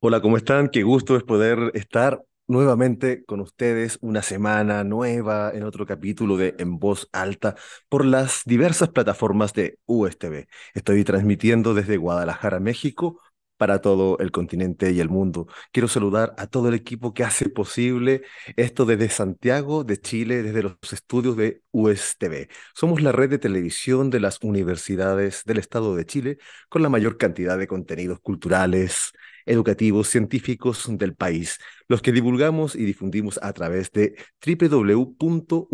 Hola, ¿cómo están? Qué gusto es poder estar nuevamente con ustedes una semana nueva en otro capítulo de En Voz Alta por las diversas plataformas de USTV. Estoy transmitiendo desde Guadalajara, México, para todo el continente y el mundo. Quiero saludar a todo el equipo que hace posible esto desde Santiago, de Chile, desde los estudios de USTV. Somos la red de televisión de las universidades del Estado de Chile con la mayor cantidad de contenidos culturales educativos, científicos del país, los que divulgamos y difundimos a través de www.ustv.cl,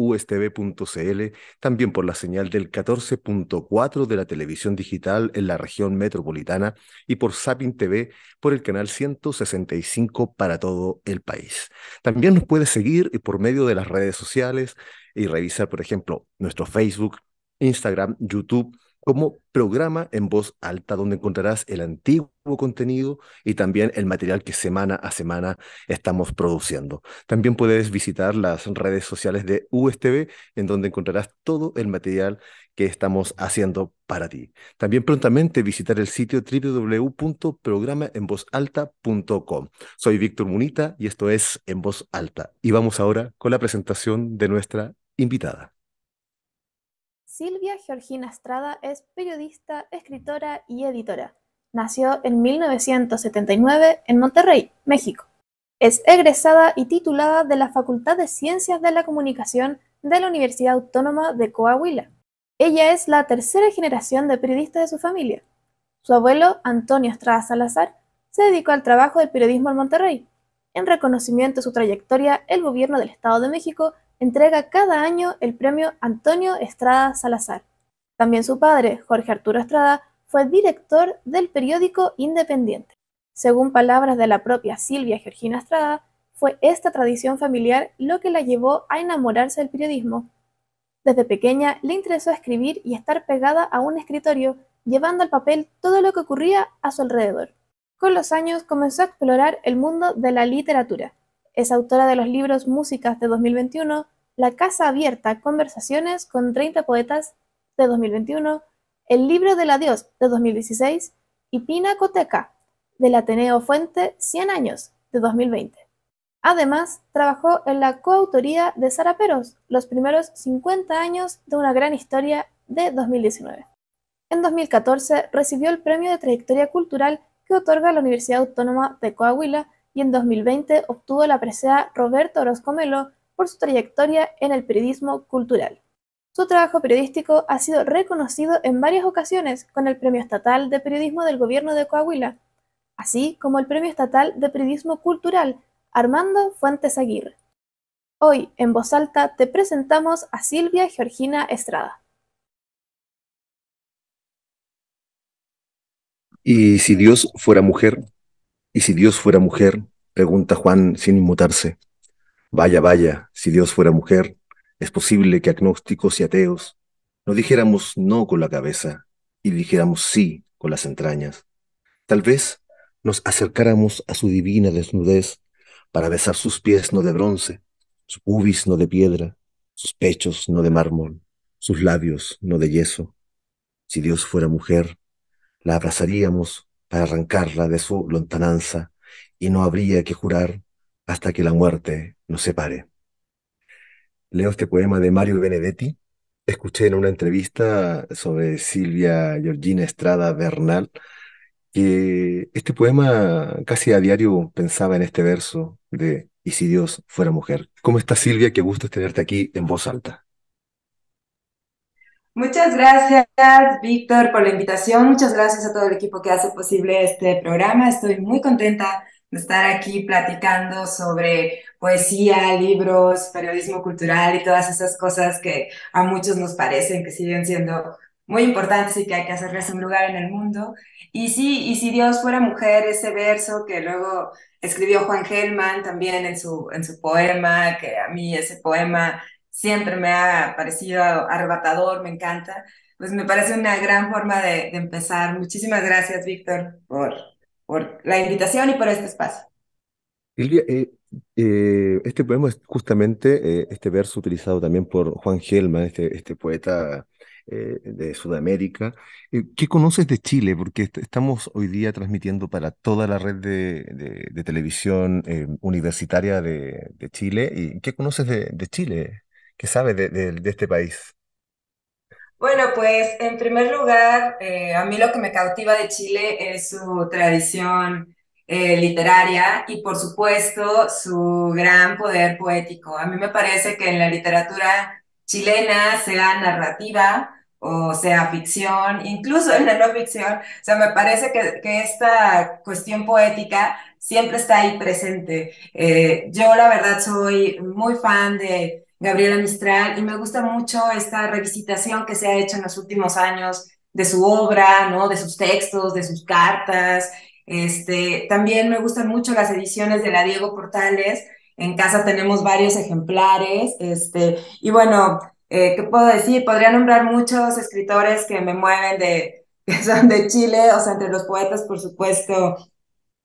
también por la señal del 14.4 de la televisión digital en la región metropolitana y por Sapin TV por el canal 165 para todo el país. También nos puedes seguir por medio de las redes sociales y revisar, por ejemplo, nuestro Facebook, Instagram, YouTube como programa en voz alta, donde encontrarás el antiguo contenido y también el material que semana a semana estamos produciendo. También puedes visitar las redes sociales de USTV, en donde encontrarás todo el material que estamos haciendo para ti. También prontamente visitar el sitio www.programaenvozalta.com. Soy Víctor Munita y esto es En Voz Alta. Y vamos ahora con la presentación de nuestra invitada. Silvia Georgina Estrada es periodista, escritora y editora. Nació en 1979 en Monterrey, México. Es egresada y titulada de la Facultad de Ciencias de la Comunicación de la Universidad Autónoma de Coahuila. Ella es la tercera generación de periodistas de su familia. Su abuelo, Antonio Estrada Salazar, se dedicó al trabajo del periodismo en Monterrey. En reconocimiento a su trayectoria, el gobierno del Estado de México entrega cada año el premio Antonio Estrada Salazar. También su padre, Jorge Arturo Estrada, fue director del periódico Independiente. Según palabras de la propia Silvia Georgina Estrada, fue esta tradición familiar lo que la llevó a enamorarse del periodismo. Desde pequeña le interesó escribir y estar pegada a un escritorio, llevando al papel todo lo que ocurría a su alrededor. Con los años comenzó a explorar el mundo de la literatura. Es autora de los libros Músicas de 2021, La Casa Abierta, Conversaciones con 30 poetas de 2021, El libro del adiós de 2016 y Pinacoteca del Ateneo Fuente 100 años de 2020. Además, trabajó en la coautoría de Sara Peros, Los primeros 50 años de una gran historia de 2019. En 2014 recibió el Premio de Trayectoria Cultural que otorga la Universidad Autónoma de Coahuila y en 2020 obtuvo la presea Roberto Orozco Melo por su trayectoria en el periodismo cultural. Su trabajo periodístico ha sido reconocido en varias ocasiones con el Premio Estatal de Periodismo del Gobierno de Coahuila, así como el Premio Estatal de Periodismo Cultural Armando Fuentes Aguirre. Hoy, en Voz Alta, te presentamos a Silvia Georgina Estrada. ¿Y si Dios fuera mujer? ¿Y si Dios fuera mujer? Pregunta Juan sin inmutarse. Vaya, vaya, si Dios fuera mujer, es posible que agnósticos y ateos no dijéramos no con la cabeza y dijéramos sí con las entrañas. Tal vez nos acercáramos a su divina desnudez para besar sus pies no de bronce, su pubis no de piedra, sus pechos no de mármol, sus labios no de yeso. Si Dios fuera mujer, la abrazaríamos para arrancarla de su lontananza y no habría que jurar hasta que la muerte nos separe. Leo este poema de Mario Benedetti. Escuché en una entrevista sobre Silvia Georgina Estrada Bernal que este poema casi a diario pensaba en este verso de ¿y si Dios fuera mujer? ¿Cómo estás, Silvia? Qué gusto es tenerte aquí en voz alta. Muchas gracias, Víctor, por la invitación. Muchas gracias a todo el equipo que hace posible este programa. Estoy muy contenta de estar aquí platicando sobre poesía, libros, periodismo cultural y todas esas cosas que a muchos nos parecen que siguen siendo muy importantes y que hay que hacerles un lugar en el mundo. Y sí, y si Dios fuera mujer, ese verso que luego escribió Juan Gelman también en su poema, que a mí ese poema siempre me ha parecido arrebatador, me encanta. Pues me parece una gran forma de empezar. Muchísimas gracias, Víctor, por la invitación y por este espacio. Silvia, este poema es justamente este verso utilizado también por Juan Gelman, este poeta de Sudamérica. ¿Qué conoces de Chile? Porque estamos hoy día transmitiendo para toda la red de televisión universitaria de Chile. ¿Y qué conoces de Chile? ¿Qué sabes de este país? Bueno, pues en primer lugar, a mí lo que me cautiva de Chile es su tradición literaria y por supuesto su gran poder poético. A mí me parece que en la literatura chilena, sea narrativa o sea ficción, incluso en la no ficción, o sea, me parece que esta cuestión poética siempre está ahí presente. Yo la verdad soy muy fan de Gabriela Mistral, y me gusta mucho esta revisitación que se ha hecho en los últimos años de su obra, ¿no? De sus textos, de sus cartas. También me gustan mucho las ediciones de la Diego Portales. En casa tenemos varios ejemplares. Y bueno, ¿qué puedo decir? Podría nombrar muchos escritores que me mueven que son de Chile, o sea, entre los poetas, por supuesto,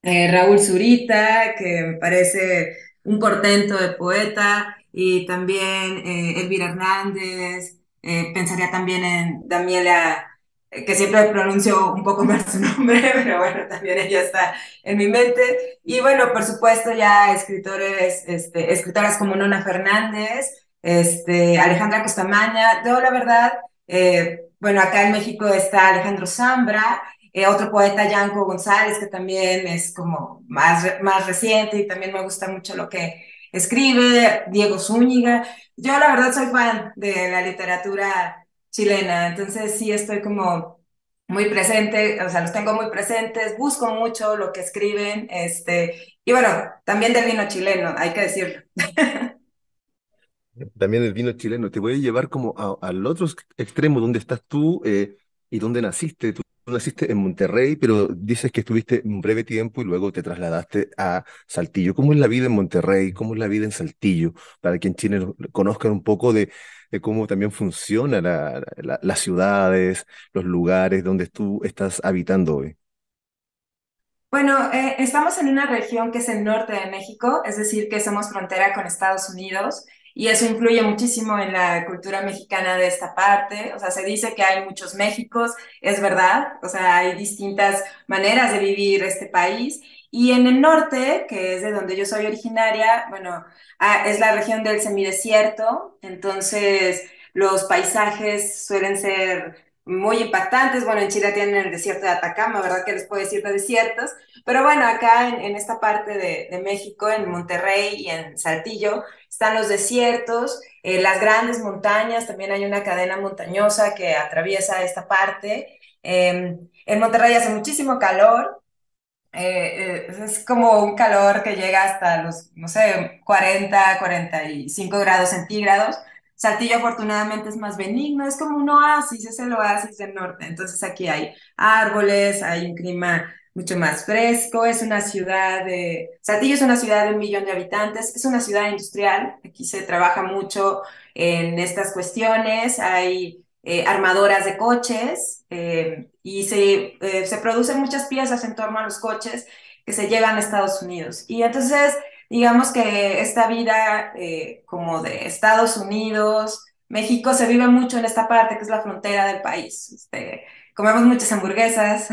Raúl Zurita, que me parece un portento de poeta, y también Elvira Hernández, pensaría también en Daniela, que siempre pronuncio un poco mal su nombre, pero bueno, también ella está en mi mente. Y bueno, por supuesto ya escritoras como Nona Fernández, Alejandra Costamaña. Yo la verdad, bueno, acá en México está Alejandro Zambra, otro poeta, Yanko González, que también es como más reciente y también me gusta mucho lo que escribe, Diego Zúñiga. Yo la verdad soy fan de la literatura chilena, entonces sí estoy como muy presente, o sea, los tengo muy presentes, busco mucho lo que escriben, y bueno, también del vino chileno, hay que decirlo. También el vino chileno. Te voy a llevar como al otro extremo donde estás tú y donde naciste. Tú naciste en Monterrey, pero dices que estuviste un breve tiempo y luego te trasladaste a Saltillo. ¿Cómo es la vida en Monterrey? ¿Cómo es la vida en Saltillo? Para que en Chile conozcan un poco de cómo también funciona las ciudades, los lugares donde tú estás habitando hoy. Bueno, estamos en una región que es el norte de México, es decir, que somos frontera con Estados Unidos y eso influye muchísimo en la cultura mexicana de esta parte. O sea, se dice que hay muchos Méxicos, es verdad, o sea, hay distintas maneras de vivir este país. Y en el norte, que es de donde yo soy originaria, bueno, es la región del semidesierto, entonces los paisajes suelen ser muy impactantes. Bueno, en Chile tienen el desierto de Atacama, ¿verdad? Que les puedo decir de desiertos. Pero bueno, acá en esta parte de México, en Monterrey y en Saltillo, están los desiertos, las grandes montañas, también hay una cadena montañosa que atraviesa esta parte. En Monterrey hace muchísimo calor, es como un calor que llega hasta los, no sé, 45 grados centígrados. Saltillo afortunadamente es más benigno, es como un oasis, es el oasis del norte. Entonces aquí hay árboles, hay un clima mucho más fresco, es una ciudad de... Saltillo es una ciudad de 1 millón de habitantes, es una ciudad industrial, aquí se trabaja mucho en estas cuestiones, hay armadoras de coches, y se producen muchas piezas en torno a los coches que se llevan a Estados Unidos. Y entonces, digamos que esta vida como de Estados Unidos, México, se vive mucho en esta parte que es la frontera del país. Comemos muchas hamburguesas,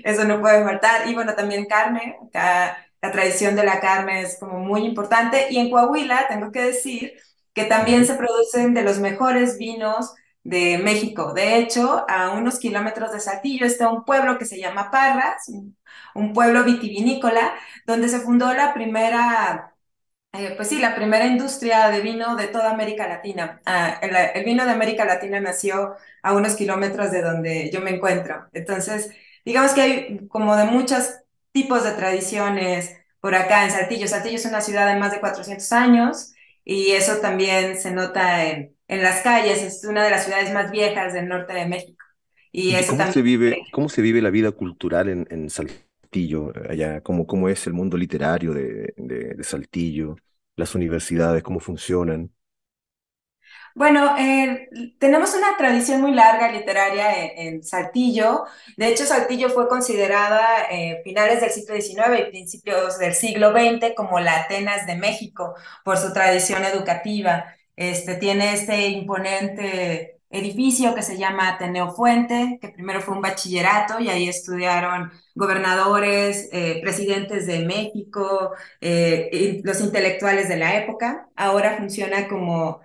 eso no puede faltar. Y bueno, también carne, acá la tradición de la carne es como muy importante. Y en Coahuila, tengo que decir que también Ujú. se producen de los mejores vinos de México. De hecho, a unos kilómetros de Saltillo está un pueblo que se llama Parras, un pueblo vitivinícola, donde se fundó la primera, pues sí, la primera industria de vino de toda América Latina. El vino de América Latina nació a unos kilómetros de donde yo me encuentro. Entonces, digamos que hay como de muchos tipos de tradiciones por acá en Saltillo. Saltillo es una ciudad de más de 400 años y eso también se nota en las calles. Es una de las ciudades más viejas del norte de México. Y ¿Y eso cómo también. cómo se vive la vida cultural en Saltillo, allá? ¿Cómo es el mundo literario de Saltillo? ¿Las universidades, cómo funcionan? Bueno, tenemos una tradición muy larga literaria en Saltillo. De hecho, Saltillo fue considerada finales del siglo XIX y principios del siglo XX como la Atenas de México por su tradición educativa. Tiene este imponente edificio que se llama Ateneo Fuente, que primero fue un bachillerato y ahí estudiaron gobernadores, presidentes de México, y los intelectuales de la época. Ahora funciona como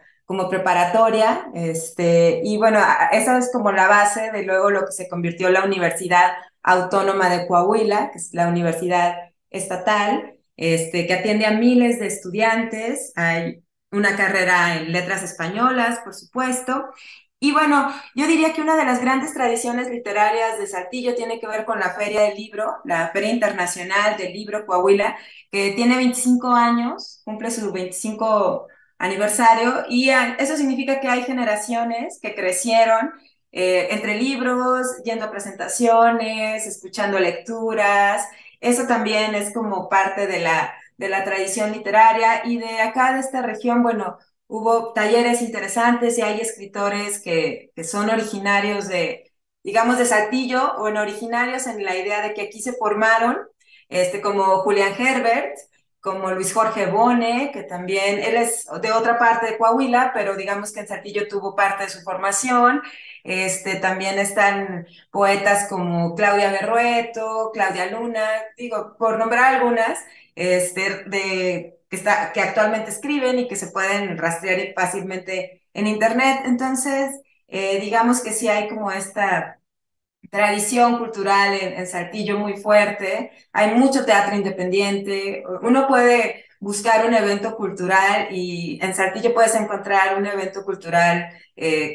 preparatoria, y bueno, esa es como la base de luego lo que se convirtió en la Universidad Autónoma de Coahuila, que es la universidad estatal, que atiende a miles de estudiantes. Hay una carrera en letras españolas, por supuesto. Y bueno, yo diría que una de las grandes tradiciones literarias de Saltillo tiene que ver con la Feria del Libro, la Feria Internacional del Libro Coahuila, que tiene 25 años, cumple su 25 aniversario, y eso significa que hay generaciones que crecieron entre libros, yendo a presentaciones, escuchando lecturas. Eso también es como parte de la tradición literaria y de acá, de esta región. Bueno, hubo talleres interesantes y hay escritores que son originarios digamos, de Saltillo, o originarios en la idea de que aquí se formaron, como Julián Herbert, como Luis Jorge Bone, que también, él es de otra parte de Coahuila, pero digamos que en Saltillo tuvo parte de su formación. También están poetas como Claudia Berrueto, Claudia Luna, digo, por nombrar algunas, que actualmente escriben y que se pueden rastrear fácilmente en Internet. Entonces, digamos que sí hay como esta tradición cultural en Saltillo muy fuerte. Hay mucho teatro independiente. Uno puede buscar un evento cultural y en Saltillo puedes encontrar un evento cultural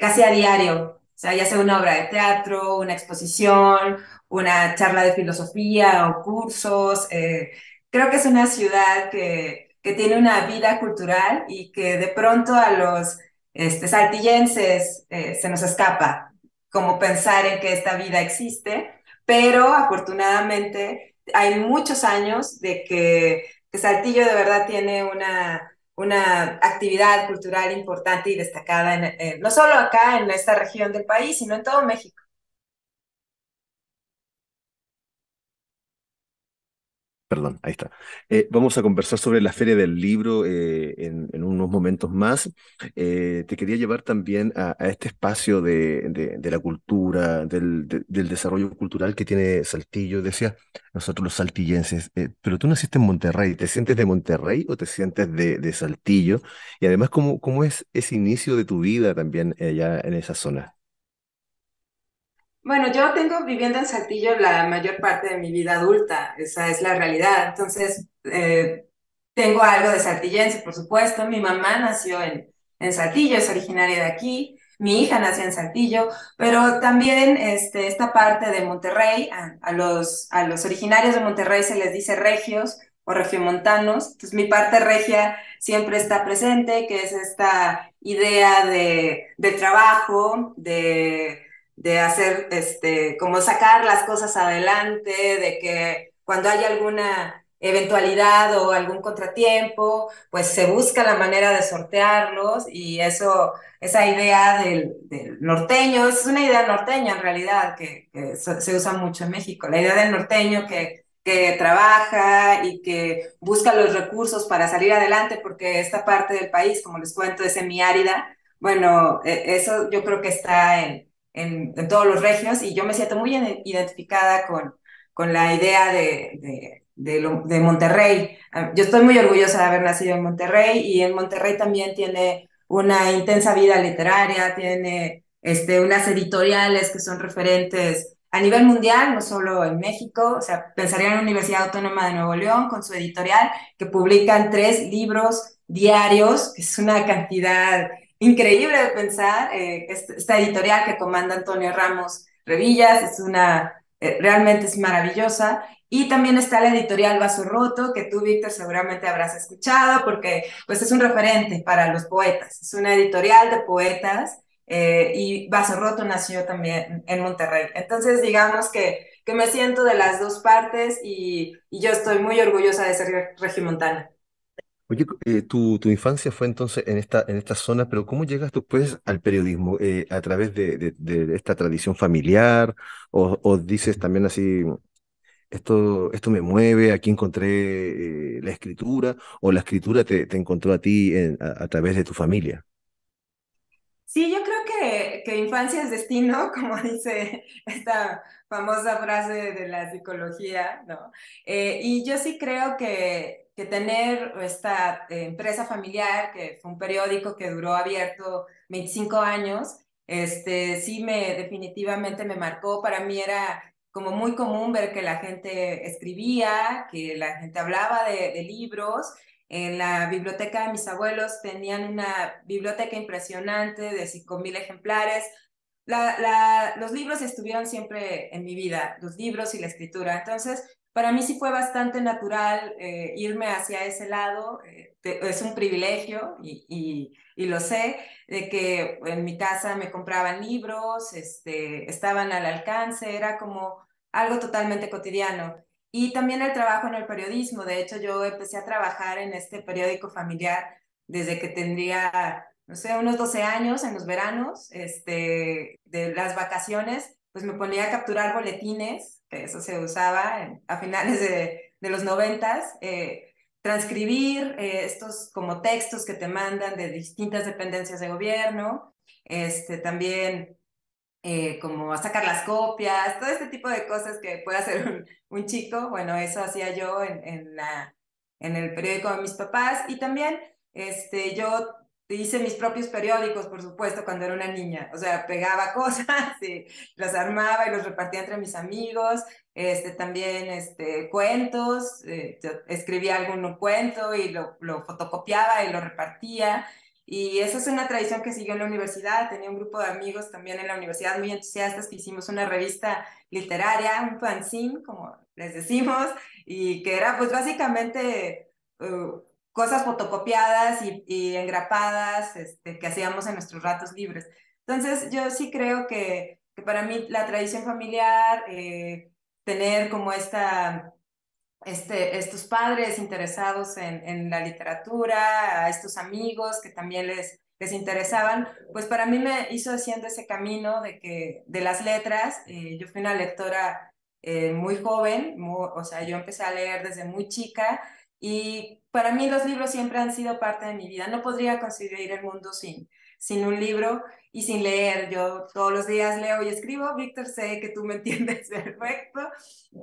casi a diario. O sea, ya sea una obra de teatro, una exposición, una charla de filosofía o cursos. Creo que es una ciudad que tiene una vida cultural y que de pronto a los saltillenses se nos escapa como pensar en que esta vida existe, pero afortunadamente hay muchos años de que Saltillo de verdad tiene una actividad cultural importante y destacada, no solo acá en esta región del país, sino en todo México. Perdón, ahí está. Vamos a conversar sobre la Feria del Libro en unos momentos más. Te quería llevar también a este espacio de la cultura, del desarrollo cultural que tiene Saltillo. Decía, nosotros los saltillenses, pero tú naciste en Monterrey. ¿Te sientes de Monterrey o te sientes de Saltillo? Y además, ¿cómo es ese inicio de tu vida también allá en esa zona? Bueno, yo tengo viviendo en Saltillo la mayor parte de mi vida adulta, esa es la realidad. Entonces, tengo algo de saltillense, por supuesto. Mi mamá nació en Saltillo, es originaria de aquí. Mi hija nació en Saltillo, pero también esta parte de Monterrey, a los originarios de Monterrey se les dice regios o regiomontanos. Entonces, mi parte regia siempre está presente, que es esta idea de trabajo, de hacer, como sacar las cosas adelante, de que cuando hay alguna eventualidad o algún contratiempo, pues se busca la manera de sortearlos. Y eso, esa idea del norteño, es una idea norteña en realidad, que se usa mucho en México, la idea del norteño que trabaja y que busca los recursos para salir adelante, porque esta parte del país, como les cuento, es semiárida. Bueno, eso yo creo que está en todos los regios, y yo me siento muy identificada con la idea de Monterrey. Yo estoy muy orgullosa de haber nacido en Monterrey, y en Monterrey también tiene una intensa vida literaria, tiene unas editoriales que son referentes a nivel mundial, no solo en México. O sea, pensaría en la Universidad Autónoma de Nuevo León con su editorial, que publican 3 libros diarios, que es una cantidad increíble de pensar. Esta editorial que comanda Antonio Ramos Revillas realmente es maravillosa. Y también está la editorial Vaso Roto, que tú, Víctor, seguramente habrás escuchado, porque pues es un referente para los poetas. Es una editorial de poetas, y Vaso Roto nació también en Monterrey. Entonces, digamos que me siento de las dos partes, y yo estoy muy orgullosa de ser regimontana. Oye, tu infancia fue entonces en esta zona, pero ¿cómo llegas después al periodismo? ¿A través de esta tradición familiar? ¿O dices también así, esto me mueve, aquí encontré la escritura? ¿O la escritura te encontró a ti a través de tu familia? Sí, yo creo que infancia es destino, como dice esta famosa frase de la psicología, ¿no? Y yo sí creo que tener esta empresa familiar, que fue un periódico que duró abierto 25 años, sí definitivamente me marcó. Para mí era como muy común ver que la gente escribía, que la gente hablaba de libros. En la biblioteca de mis abuelos tenían una biblioteca impresionante de 5.000 ejemplares. Los libros estuvieron siempre en mi vida, los libros y la escritura. Entonces, para mí sí fue bastante natural irme hacia ese lado. Es un privilegio y lo sé, de que en mi casa me compraban libros, estaban al alcance, era como algo totalmente cotidiano. Y también el trabajo en el periodismo. De hecho, yo empecé a trabajar en este periódico familiar desde que tendría, no sé, unos 12 años en los veranos, de las vacaciones, pues me ponía a capturar boletines, que eso se usaba a finales de los 90, transcribir estos como textos que te mandan de distintas dependencias de gobierno, también como a sacar las copias, todo este tipo de cosas que puede hacer un chico. Bueno, eso hacía yo en el periódico de mis papás. Y también yo hice mis propios periódicos, por supuesto, cuando era una niña. O sea, pegaba cosas y las armaba y los repartía entre mis amigos. También cuentos, yo escribía algún cuento y lo fotocopiaba y lo repartía. Y esa es una tradición que siguió en la universidad. Tenía un grupo de amigos también en la universidad muy entusiastas que hicimos una revista literaria, un fanzine, como les decimos, y que era pues básicamente cosas fotocopiadas y engrapadas que hacíamos en nuestros ratos libres. Entonces yo sí creo que para mí la tradición familiar, tener como estos padres interesados en la literatura, a estos amigos que también les interesaban, pues para mí me hizo haciendo ese camino de las letras. Yo fui una lectora muy joven, o sea, yo empecé a leer desde muy chica y para mí los libros siempre han sido parte de mi vida. No podría concebir el mundo sin un libro y sin leer. Yo todos los días leo y escribo. Víctor, sé que tú me entiendes perfecto,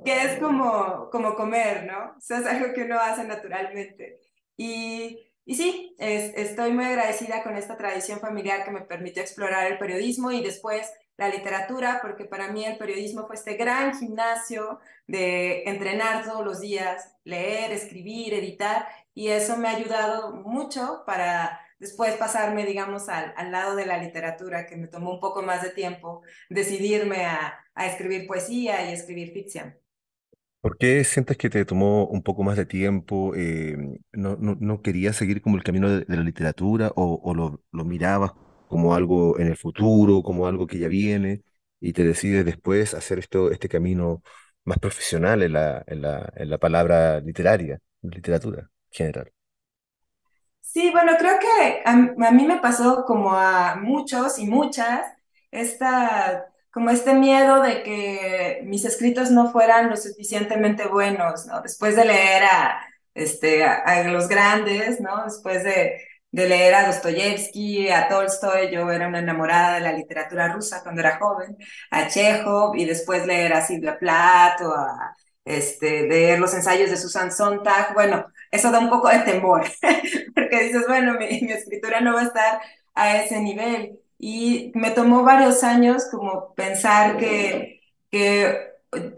que es como comer, ¿no? O sea, es algo que uno hace naturalmente. Y sí, estoy muy agradecida con esta tradición familiar que me permitió explorar el periodismo y después la literatura, porque para mí el periodismo fue este gran gimnasio de entrenar todos los días, leer, escribir, editar, y eso me ha ayudado mucho para después pasarme, digamos, al lado de la literatura, que me tomó un poco más de tiempo decidirme a escribir poesía y escribir ficción. ¿Por qué sientes que te tomó un poco más de tiempo? ¿No querías seguir como el camino de la literatura o lo mirabas como algo en el futuro, como algo que ya viene y te decides después hacer este camino más profesional en la palabra literaria, literatura en general? Sí, bueno, creo que a mí me pasó como a muchos y muchas, como este miedo de que mis escritos no fueran lo suficientemente buenos, ¿no? Después de leer a los grandes, ¿no? Después de leer a Dostoyevsky, a Tolstoy. Yo era una enamorada de la literatura rusa cuando era joven, a Chekhov, y después leer a Silvia Plath o leer los ensayos de Susan Sontag. Bueno, eso da un poco de temor, porque dices, bueno, mi escritura no va a estar a ese nivel. Y me tomó varios años como pensar que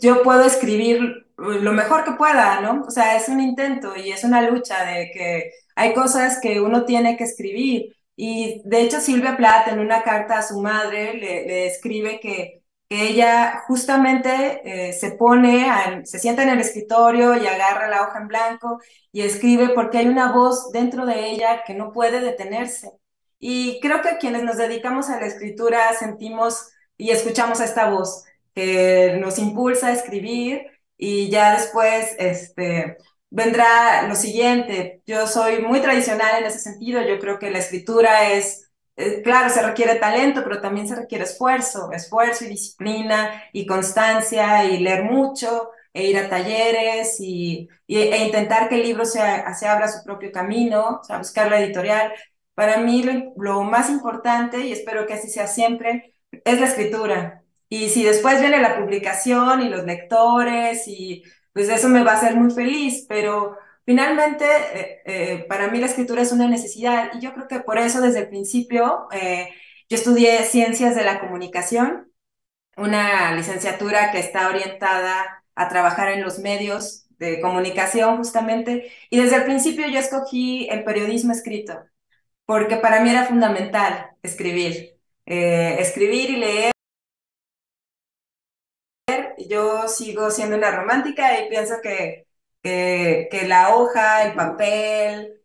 yo puedo escribir lo mejor que pueda, ¿no? O sea, es un intento y es una lucha de que hay cosas que uno tiene que escribir. Y de hecho Silvia Plath en una carta a su madre le escribe que ella justamente se sienta en el escritorio y agarra la hoja en blanco y escribe porque hay una voz dentro de ella que no puede detenerse. Y creo que quienes nos dedicamos a la escritura sentimos y escuchamos a esta voz que nos impulsa a escribir y ya después vendrá lo siguiente. Yo soy muy tradicional en ese sentido. Yo creo que la escritura claro, se requiere talento, pero también se requiere esfuerzo y disciplina y constancia y leer mucho e ir a talleres e intentar que el libro se abra su propio camino, o sea, buscar la editorial. para mí lo más importante, y espero que así sea siempre, es la escritura. Y si después viene la publicación y los lectores, y pues eso me va a hacer muy feliz, pero finalmente para mí la escritura es una necesidad y yo creo que por eso desde el principio yo estudié ciencias de la comunicación, una licenciatura que está orientada a trabajar en los medios de comunicación justamente, y desde el principio yo escogí el periodismo escrito, porque para mí era fundamental escribir y leer. Yo sigo siendo una romántica y pienso que la hoja, el papel,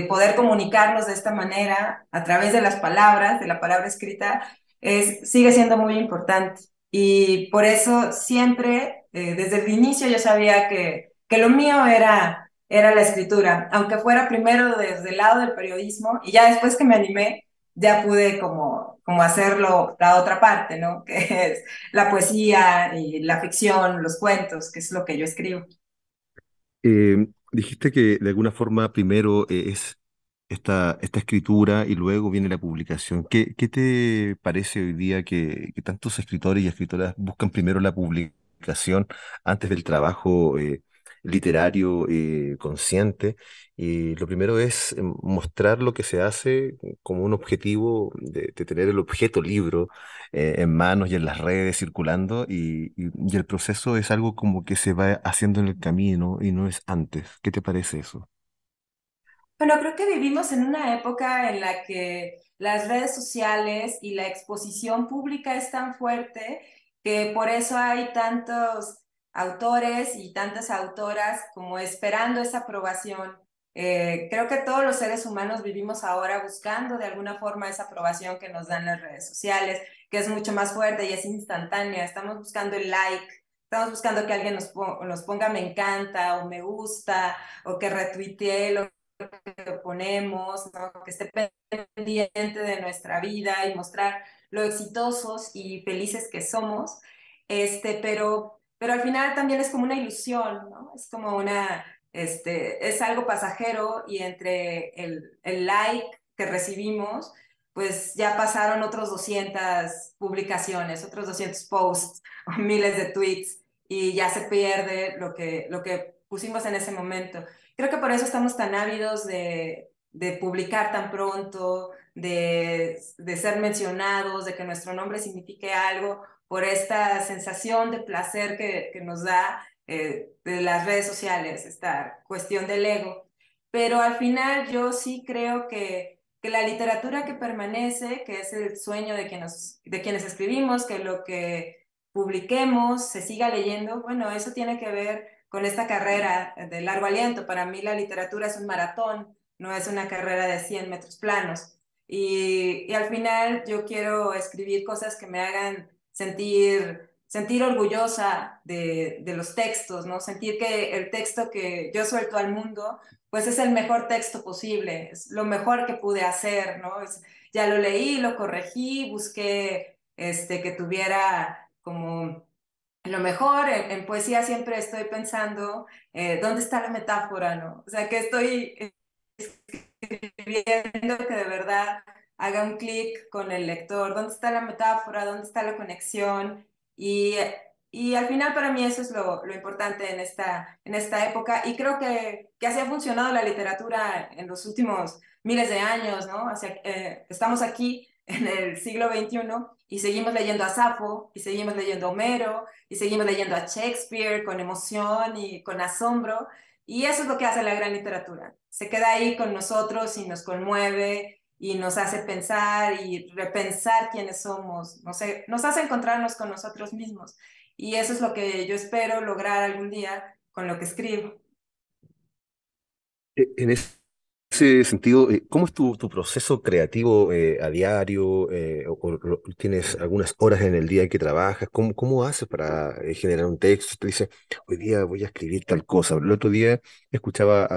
poder comunicarnos de esta manera a través de las palabras, de la palabra escrita, sigue siendo muy importante. Y por eso siempre, desde el inicio, yo sabía que lo mío era la escritura, aunque fuera primero desde el lado del periodismo y ya después que me animé, ya pude como hacerlo la otra parte, ¿no? Que es la poesía y la ficción, los cuentos, que es lo que yo escribo. Dijiste que de alguna forma primero es esta escritura y luego viene la publicación. ¿Qué te parece hoy día que tantos escritores y escritoras buscan primero la publicación antes del trabajo literario consciente? Y lo primero es mostrar lo que se hace como un objetivo de tener el objeto libro en manos y en las redes circulando y el proceso es algo como que se va haciendo en el camino y no es antes. ¿Qué te parece eso? Bueno, creo que vivimos en una época en la que las redes sociales y la exposición pública es tan fuerte que por eso hay tantos autores y tantas autoras como esperando esa aprobación. Creo que todos los seres humanos vivimos ahora buscando de alguna forma esa aprobación que nos dan las redes sociales, que es mucho más fuerte y es instantánea. Estamos buscando el like, estamos buscando que alguien nos ponga me encanta o me gusta o que retuitee lo que ponemos, ¿no? Que esté pendiente de nuestra vida y mostrar lo exitosos y felices que somos, pero al final también es como una ilusión, ¿no? Es como es algo pasajero y entre el like que recibimos, pues ya pasaron otros 200 publicaciones, otros 200 posts, o miles de tweets y ya se pierde lo que pusimos en ese momento. Creo que por eso estamos tan ávidos de publicar tan pronto, de ser mencionados, de que nuestro nombre signifique algo, por esta sensación de placer que nos da de las redes sociales, esta cuestión del ego. Pero al final yo sí creo que la literatura que permanece, que es el sueño de quienes escribimos, que lo que publiquemos se siga leyendo, bueno, eso tiene que ver con esta carrera de largo aliento. Para mí la literatura es un maratón, no es una carrera de 100 metros planos. Y al final yo quiero escribir cosas que me hagan sentir orgullosa de los textos, ¿no? Sentir que el texto que yo suelto al mundo, pues es el mejor texto posible, es lo mejor que pude hacer, ¿no? Ya lo leí, lo corregí, busqué que tuviera como lo mejor. En poesía siempre estoy pensando, ¿dónde está la metáfora, no? O sea, que estoy escribiendo que de verdad haga un clic con el lector, ¿dónde está la metáfora? ¿Dónde está la conexión? Y, y al final para mí eso es lo importante en esta época y creo que así ha funcionado la literatura en los últimos miles de años, ¿no? O sea, estamos aquí en el siglo XXI y seguimos leyendo a Safo y seguimos leyendo a Homero y seguimos leyendo a Shakespeare con emoción y con asombro. Y eso es lo que hace la gran literatura. Se queda ahí con nosotros y nos conmueve y nos hace pensar y repensar quiénes somos. Nos hace encontrarnos con nosotros mismos. Y eso es lo que yo espero lograr algún día con lo que escribo. En ese sentido, ¿cómo es tu proceso creativo a diario? ¿Tienes algunas horas en el día en que trabajas? ¿Cómo haces para generar un texto? Te dice, hoy día voy a escribir tal cosa. El otro día escuchaba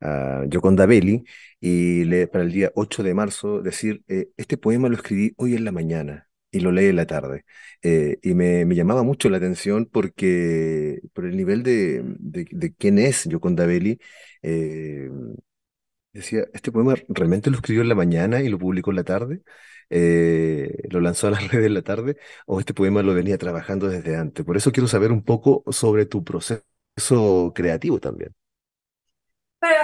a Gioconda Belli y para el día 8 de marzo decir, este poema lo escribí hoy en la mañana y lo leí en la tarde. Y me llamaba mucho la atención porque por el nivel de quién es Gioconda Belli, eh, Decía, ¿este poema realmente lo escribió en la mañana y lo publicó en la tarde? ¿Lo lanzó a las redes en la tarde? ¿O este poema lo venía trabajando desde antes? Por eso quiero saber un poco sobre tu proceso creativo también. Pero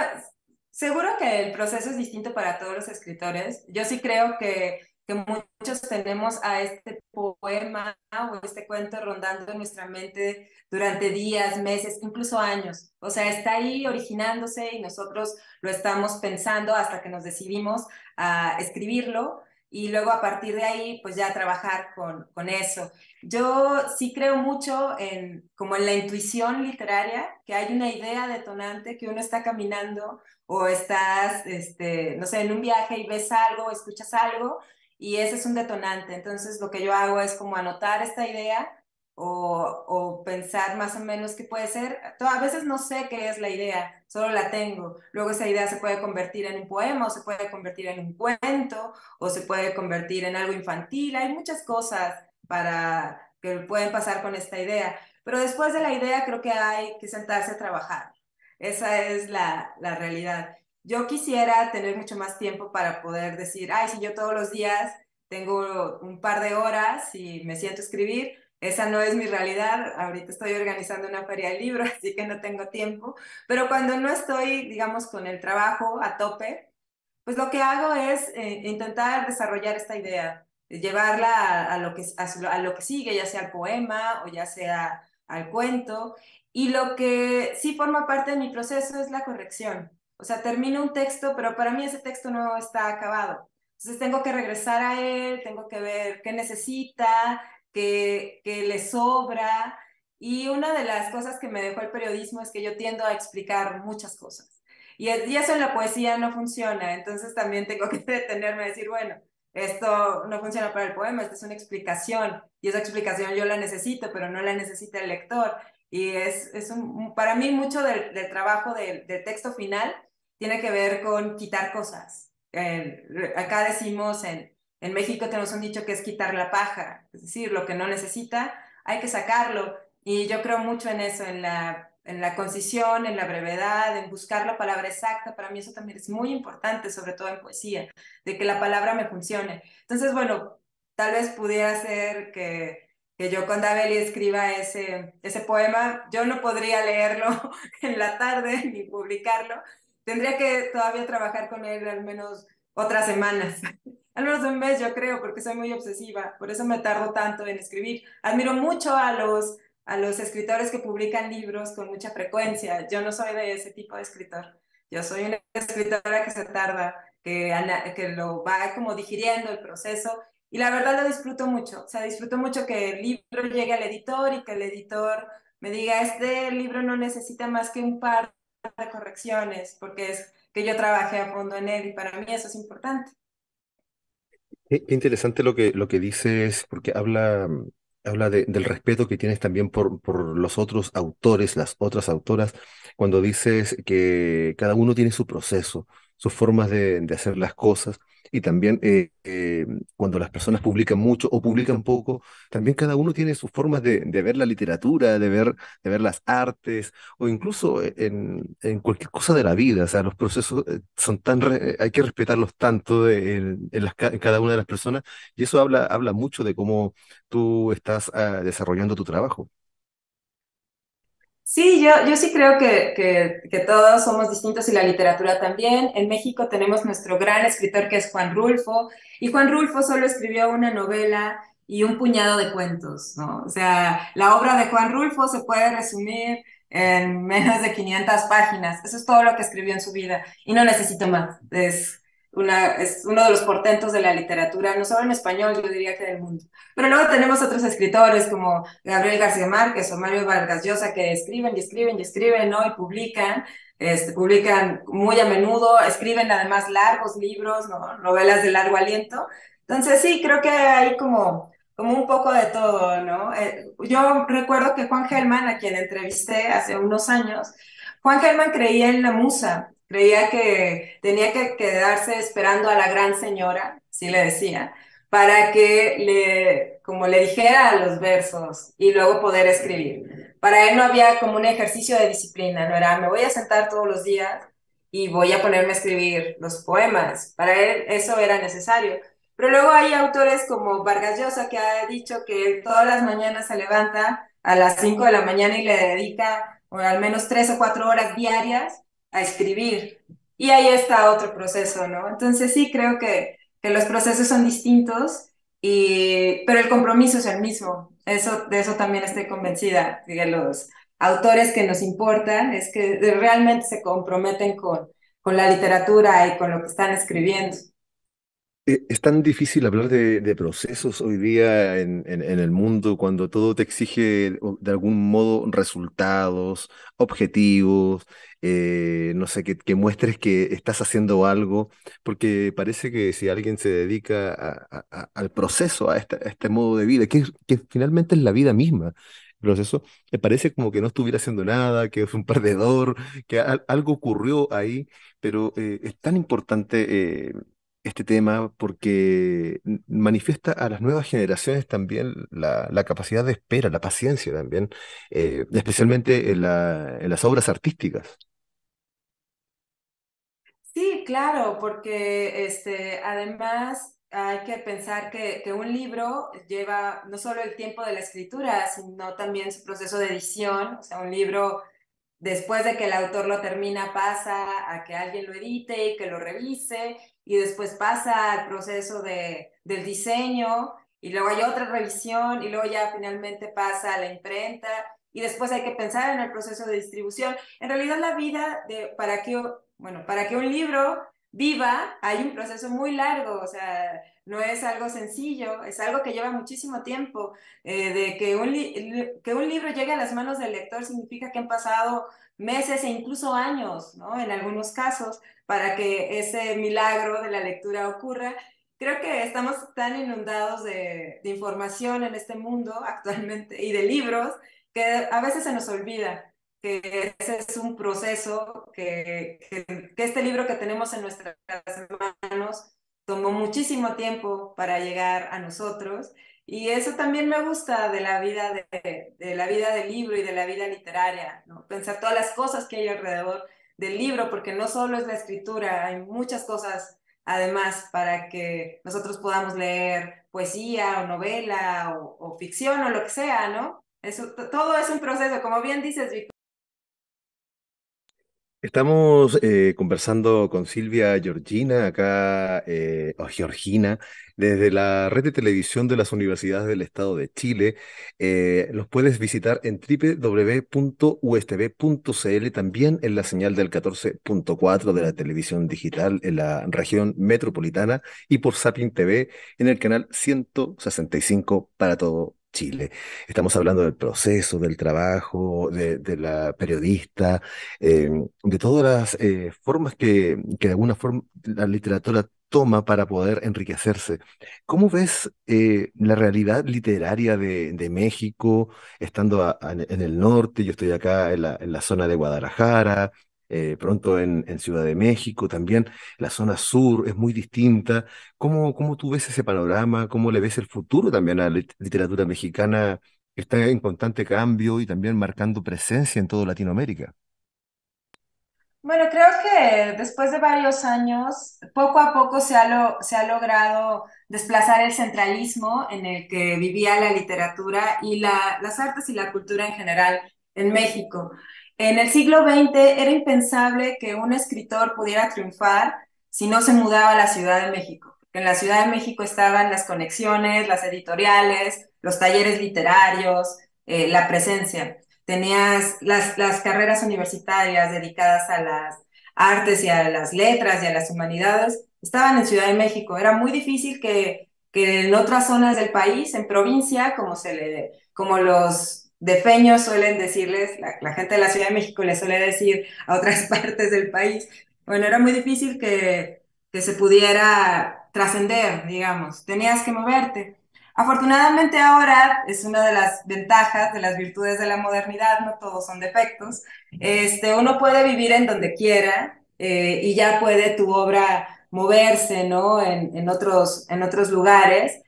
seguro que el proceso es distinto para todos los escritores. Yo sí creo que muchos tenemos a este poema o este cuento rondando en nuestra mente durante días, meses, incluso años. O sea, está ahí originándose y nosotros lo estamos pensando hasta que nos decidimos a escribirlo y luego a partir de ahí, pues ya trabajar con eso. Yo sí creo mucho en, como en la intuición literaria, que hay una idea detonante, que uno está caminando o estás, no sé, en un viaje y ves algo, escuchas algo, y ese es un detonante. Entonces, lo que yo hago es como anotar esta idea o pensar más o menos qué puede ser. A veces no sé qué es la idea, solo la tengo. Luego esa idea se puede convertir en un poema o se puede convertir en un cuento o se puede convertir en algo infantil. Hay muchas cosas para que pueden pasar con esta idea. Pero después de la idea creo que hay que sentarse a trabajar. Esa es la realidad. Yo quisiera tener mucho más tiempo para poder decir, ay, si yo todos los días tengo un par de horas y me siento a escribir, esa no es mi realidad. Ahorita estoy organizando una feria de libros, así que no tengo tiempo. Pero cuando no estoy, digamos, con el trabajo a tope, pues lo que hago es intentar desarrollar esta idea, llevarla a lo que sigue, ya sea al poema o ya sea al cuento. Y lo que sí forma parte de mi proceso es la corrección. O sea, termino un texto, pero para mí ese texto no está acabado. Entonces tengo que regresar a él, tengo que ver qué necesita, qué le sobra. Y una de las cosas que me dejó el periodismo es que yo tiendo a explicar muchas cosas. Y eso en la poesía no funciona, entonces también tengo que detenerme a decir, bueno, esto no funciona para el poema, esta es una explicación, y esa explicación yo la necesito, pero no la necesita el lector. Y para mí mucho del trabajo del texto final tiene que ver con quitar cosas. Acá decimos, en México tenemos un dicho que es quitar la paja, es decir, lo que no necesita, hay que sacarlo. Y yo creo mucho en eso, en la concisión, en la brevedad, en buscar la palabra exacta. Para mí eso también es muy importante, sobre todo en poesía, de que la palabra me funcione. Entonces, bueno, tal vez pudiera ser que yo con Dabeli escriba ese poema. Yo no podría leerlo en la tarde ni publicarlo. Tendría que todavía trabajar con él al menos otras semanas. Al menos un mes, yo creo, porque soy muy obsesiva. Por eso me tardo tanto en escribir. Admiro mucho a los escritores que publican libros con mucha frecuencia. Yo no soy de ese tipo de escritor. Yo soy una escritora que se tarda, que lo va como digiriendo el proceso y la verdad lo disfruto mucho. O sea, disfruto mucho que el libro llegue al editor y que el editor me diga, este libro no necesita más que un par de correcciones porque es que yo trabajé a fondo en él y para mí eso es importante. Qué interesante lo que dices, porque habla del respeto que tienes también por los otros autores, las otras autoras, cuando dices que cada uno tiene su proceso, sus formas de hacer las cosas, y también cuando las personas publican mucho o publican poco, también cada uno tiene sus formas de ver la literatura, de ver las artes, o incluso en cualquier cosa de la vida. O sea, los procesos son hay que respetarlos tanto en cada una de las personas, y eso habla mucho de cómo tú estás desarrollando tu trabajo. Sí, yo sí creo que todos somos distintos y la literatura también. En México tenemos nuestro gran escritor que es Juan Rulfo, y Juan Rulfo solo escribió una novela y un puñado de cuentos, ¿no? O sea, la obra de Juan Rulfo se puede resumir en menos de 500 páginas. Eso es todo lo que escribió en su vida y no necesito más. Es uno de los portentos de la literatura, no solo en español, yo diría que del mundo. Pero luego tenemos otros escritores como Gabriel García Márquez o Mario Vargas Llosa que escriben y escriben y escriben, ¿no? Y publican, publican muy a menudo, escriben además largos libros, ¿no? Novelas de largo aliento. Entonces sí, creo que hay como un poco de todo, ¿no? Yo recuerdo que Juan Gelman, a quien entrevisté hace unos años, Juan Gelman creía en la musa, creía que tenía que quedarse esperando a la gran señora, sí le decía, para que como le dijera los versos y luego poder escribir. Para él no había como un ejercicio de disciplina, no era, me voy a sentar todos los días y voy a ponerme a escribir los poemas. Para él eso era necesario. Pero luego hay autores como Vargas Llosa que ha dicho que todas las mañanas se levanta a las 5 de la mañana y le dedica al menos 3 o 4 horas diarias a escribir. Y ahí está otro proceso, ¿no? Entonces sí creo que los procesos son distintos, pero el compromiso es el mismo. De eso también estoy convencida, que los autores que nos importan es que realmente se comprometen con la literatura y con lo que están escribiendo. Es tan difícil hablar de procesos hoy día en el mundo cuando todo te exige de algún modo resultados, objetivos, no sé, que muestres que estás haciendo algo, porque parece que si alguien se dedica al proceso, a este modo de vida, que finalmente es la vida misma. El proceso, me parece como que no estuviera haciendo nada, que es un perdedor, que algo ocurrió ahí, pero es tan importante este tema porque manifiesta a las nuevas generaciones también la capacidad de espera, la paciencia también, especialmente en las obras artísticas. Sí, claro, porque además hay que pensar que un libro lleva no solo el tiempo de la escritura, sino también su proceso de edición. O sea, un libro, después de que el autor lo termina, pasa a que alguien lo edite y que lo revise, y después pasa al proceso del diseño, y luego hay otra revisión, y luego ya finalmente pasa a la imprenta, y después hay que pensar en el proceso de distribución. En realidad la vida para que un libro viva hay un proceso muy largo, o sea, no es algo sencillo, es algo que lleva muchísimo tiempo. De que un libro llegue a las manos del lector significa que han pasado meses e incluso años, ¿no? En algunos casos, para que ese milagro de la lectura ocurra. Creo que estamos tan inundados de información en este mundo actualmente y de libros que a veces se nos olvida que ese es un proceso, que este libro que tenemos en nuestras manos tomó muchísimo tiempo para llegar a nosotros, y eso también me gusta de la vida de la vida del libro y de la vida literaria, ¿no? Pensar todas las cosas que hay alrededor del libro, porque no solo es la escritura, hay muchas cosas además para que nosotros podamos leer poesía o novela o ficción o lo que sea, ¿no? Eso, todo es un proceso, como bien dices, Víctor. Estamos conversando con Silvia Georgina, acá, o Georgina, desde la red de televisión de las universidades del Estado de Chile. Los puedes visitar en www.ustv.cl, también en la señal del 14.4 de la televisión digital en la región metropolitana y por Sapin TV en el canal 165 para todo Chile. Estamos hablando del proceso, del trabajo, de la periodista, de todas las formas que de alguna forma la literatura toma para poder enriquecerse. ¿Cómo ves la realidad literaria de México, estando en el norte? Yo estoy acá en la zona de Guadalajara, pronto en Ciudad de México también. La zona sur es muy distinta. ¿Cómo tú ves ese panorama? ¿Cómo le ves el futuro también a la literatura mexicana que está en constante cambio y también marcando presencia en toda Latinoamérica? Bueno, creo que después de varios años, poco a poco se ha logrado desplazar el centralismo en el que vivía la literatura y las artes y la cultura en general en México. En el siglo XX era impensable que un escritor pudiera triunfar si no se mudaba a la Ciudad de México. En la Ciudad de México estaban las conexiones, las editoriales, los talleres literarios, la presencia. Tenías las carreras universitarias dedicadas a las artes y a las letras y a las humanidades, estaban en Ciudad de México. Era muy difícil que en otras zonas del país, en provincia, como los defeños suelen decirles, la gente de la Ciudad de México les suele decir a otras partes del país, bueno, era muy difícil que se pudiera trascender, digamos, tenías que moverte. Afortunadamente ahora es una de las ventajas, de las virtudes de la modernidad, no todos son defectos. Uno puede vivir en donde quiera, y ya puede tu obra moverse, ¿no? En otros lugares.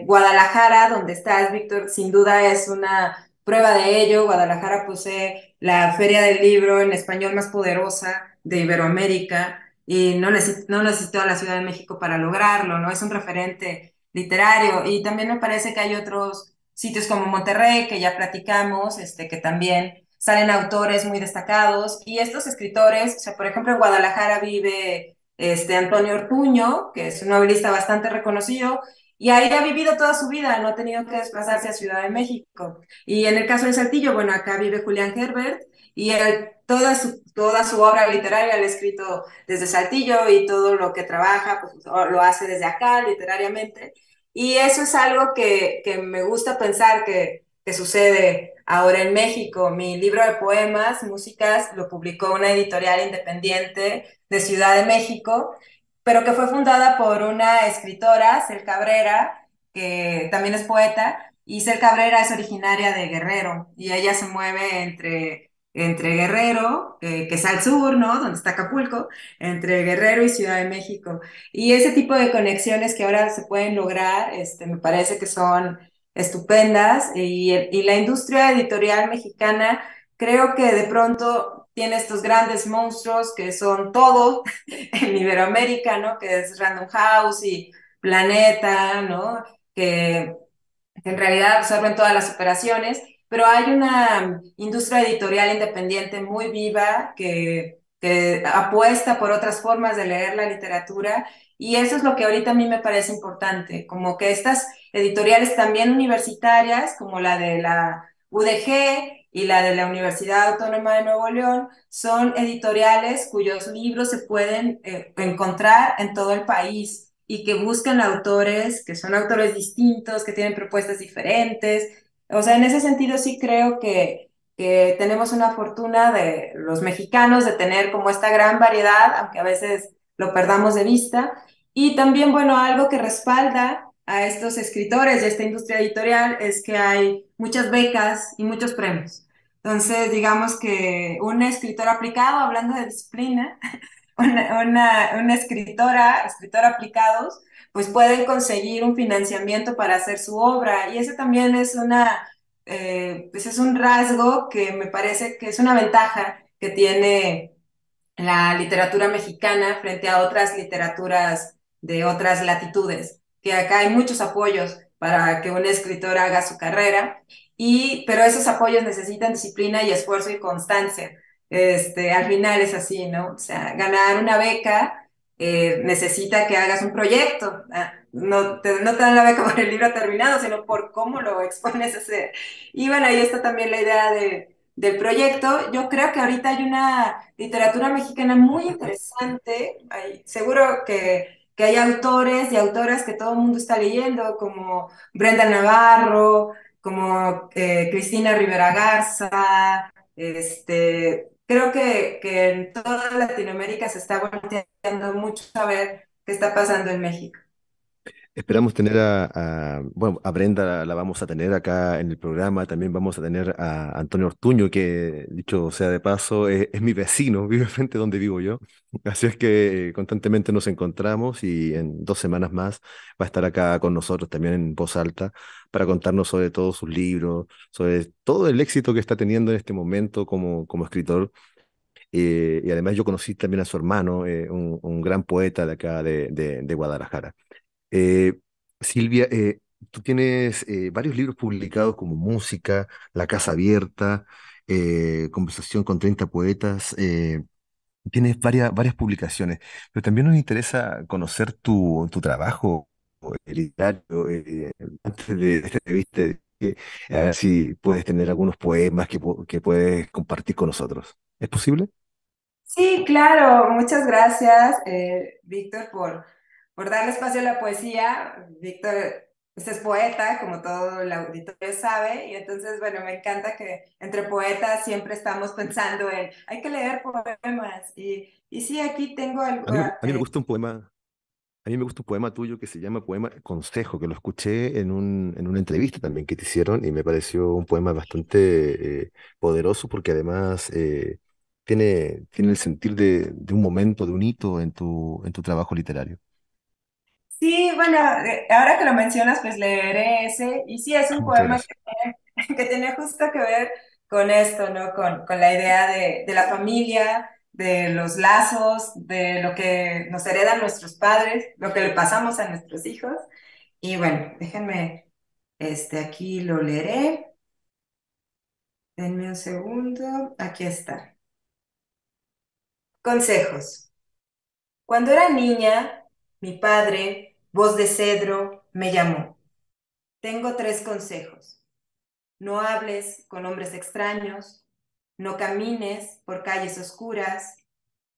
Guadalajara, donde estás, Víctor, sin duda es una prueba de ello. Guadalajara posee la Feria del Libro en español más poderosa de Iberoamérica y no necesitó a la Ciudad de México para lograrlo, ¿no? Es un referente literario y también me parece que hay otros sitios como Monterrey, que ya platicamos, que también salen autores muy destacados y estos escritores, o sea, por ejemplo, en Guadalajara vive Antonio Ortuño, que es un novelista bastante reconocido, y ahí ha vivido toda su vida, no ha tenido que desplazarse a Ciudad de México. Y en el caso de Saltillo, bueno, acá vive Julián Herbert, y él, toda su obra literaria la ha escrito desde Saltillo y todo lo que trabaja, pues lo hace desde acá, literariamente. Y eso es algo que me gusta pensar que sucede ahora en México. Mi libro de poemas, músicas, lo publicó una editorial independiente de Ciudad de México, pero que fue fundada por una escritora, Cel Cabrera, que también es poeta, y Cel Cabrera es originaria de Guerrero, y ella se mueve entre Guerrero, que es al sur, ¿no? Donde está Acapulco, entre Guerrero y Ciudad de México. Y ese tipo de conexiones que ahora se pueden lograr, me parece que son estupendas, y la industria editorial mexicana creo que de pronto tiene estos grandes monstruos que son todo en Iberoamérica, ¿no? Que es Random House y Planeta, ¿no? Que en realidad absorben todas las operaciones, pero hay una industria editorial independiente muy viva que apuesta por otras formas de leer la literatura y eso es lo que ahorita a mí me parece importante, como que estas editoriales también universitarias, como la de la UDG y la de la Universidad Autónoma de Nuevo León, son editoriales cuyos libros se pueden encontrar en todo el país y que buscan autores que son autores distintos, que tienen propuestas diferentes. O sea, en ese sentido sí creo que tenemos una fortuna de los mexicanos de tener como esta gran variedad, aunque a veces lo perdamos de vista. Y también, bueno, algo que respalda a estos escritores de esta industria editorial es que hay muchas becas y muchos premios. Entonces, digamos que un escritor aplicado, hablando de disciplina, una escritor aplicados, pues pueden conseguir un financiamiento para hacer su obra. Y eso también es pues es un rasgo que me parece que es una ventaja que tiene la literatura mexicana frente a otras literaturas de otras latitudes, que acá hay muchos apoyos para que un escritor haga su carrera, pero esos apoyos necesitan disciplina y esfuerzo y constancia. Al final es así, ¿no? O sea, ganar una beca necesita que hagas un proyecto. No te dan la beca por el libro terminado, sino por cómo lo expones a hacer. Y bueno, ahí está también la idea del proyecto. Yo creo que ahorita hay una literatura mexicana muy interesante. Seguro que hay autores y autoras que todo el mundo está leyendo, como Brenda Navarro, como Cristina Rivera Garza. Creo que en toda Latinoamérica se está volteando mucho a ver qué está pasando en México. Esperamos tener bueno, a Brenda la vamos a tener acá en el programa, también vamos a tener a Antonio Ortuño, que dicho sea de paso, es mi vecino, vive frente a donde vivo yo. Así es que constantemente nos encontramos y en 2 semanas más va a estar acá con nosotros también en voz alta para contarnos sobre todos sus libros, sobre todo el éxito que está teniendo en este momento como escritor. Y además yo conocí también a su hermano, un gran poeta de acá de Guadalajara. Eh, Silvia, tú tienes varios libros publicados como Música, La Casa Abierta, Conversación con 30 poetas. Tienes varias publicaciones, pero también nos interesa conocer tu trabajo literario. Antes de esta entrevista, a ver si puedes tener algunos poemas que puedes compartir con nosotros. ¿Es posible? Sí, claro, muchas gracias, Víctor, por darle espacio a la poesía. Víctor, usted es poeta, como todo el auditorio sabe, y entonces, bueno, me encanta que entre poetas siempre estamos pensando en, hay que leer poemas, y sí, aquí tengo algo. A mí me gusta un poema. A mí me gusta un poema tuyo que se llama Poema Consejo, que lo escuché en una entrevista también que te hicieron y me pareció un poema bastante poderoso porque además tiene el sentir de un momento, de un hito en tu trabajo literario. Sí, bueno, ahora que lo mencionas, pues leeré ese, y sí, es un Muchas poema gracias. que tiene justo que ver con esto, ¿no? Con la idea de la familia, de los lazos, de lo que nos heredan nuestros padres, lo que le pasamos a nuestros hijos. Y bueno, déjenme, aquí lo leeré. Denme un segundo. Aquí está. Consejos. Cuando era niña, mi padre, voz de cedro, me llamó. Tengo 3 consejos. No hables con hombres extraños, no camines por calles oscuras,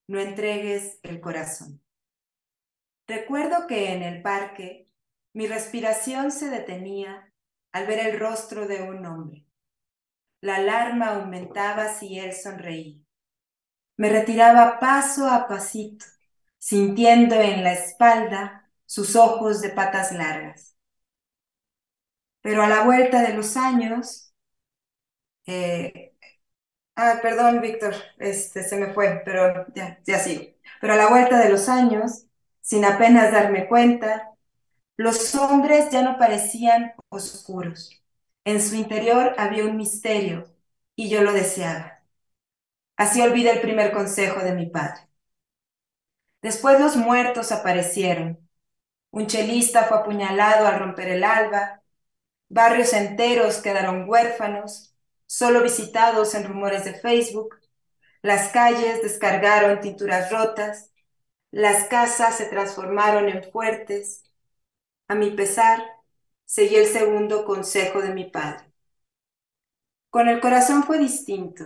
no entregues el corazón. Recuerdo que en el parque mi respiración se detenía al ver el rostro de un hombre. La alarma aumentaba si él sonreía. Me retiraba paso a pasito, sintiendo en la espalda sus ojos de patas largas. Pero a la vuelta de los años, eh, perdón, Víctor, se me fue, pero ya sigo. Pero a la vuelta de los años, sin apenas darme cuenta, los hombres ya no parecían oscuros. En su interior había un misterio y yo lo deseaba. Así olvidé el primer consejo de mi padre. Después los muertos aparecieron. Un chelista fue apuñalado al romper el alba. Barrios enteros quedaron huérfanos, solo visitados en rumores de Facebook. Las calles descargaron tinturas rotas. Las casas se transformaron en fuertes. A mi pesar, seguí el segundo consejo de mi padre. Con el corazón fue distinto.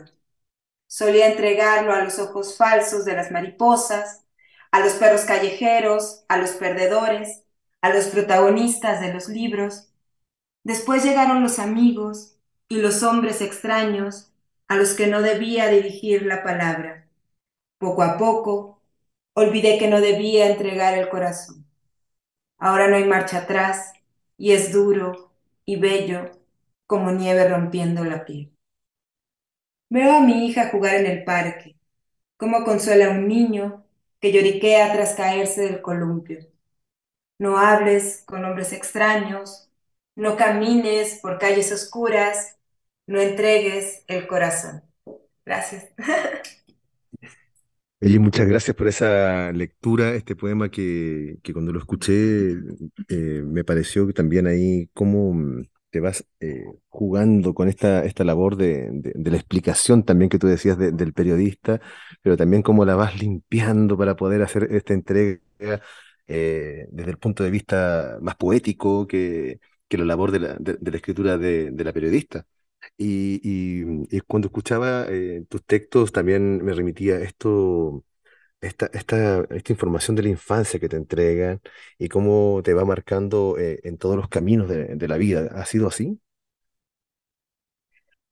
Solía entregarlo a los ojos falsos de las mariposas, a los perros callejeros, a los perdedores, a los protagonistas de los libros. Después llegaron los amigos y los hombres extraños a los que no debía dirigir la palabra. Poco a poco, olvidé que no debía entregar el corazón. Ahora no hay marcha atrás y es duro y bello como nieve rompiendo la piel. Veo a mi hija jugar en el parque, cómo consuela a un niño que lloriquea tras caerse del columpio. No hables con hombres extraños, no camines por calles oscuras, no entregues el corazón. Gracias. Oye, muchas gracias por esa lectura, este poema que cuando lo escuché me pareció que también ahí cómo te vas jugando con esta labor de la explicación también que tú decías del periodista, pero también cómo la vas limpiando para poder hacer esta entrega desde el punto de vista más poético que la labor de la escritura de la periodista. Y cuando escuchaba tus textos también me remitía esta información de la infancia que te entregan y cómo te va marcando en todos los caminos de la vida. ¿Ha sido así?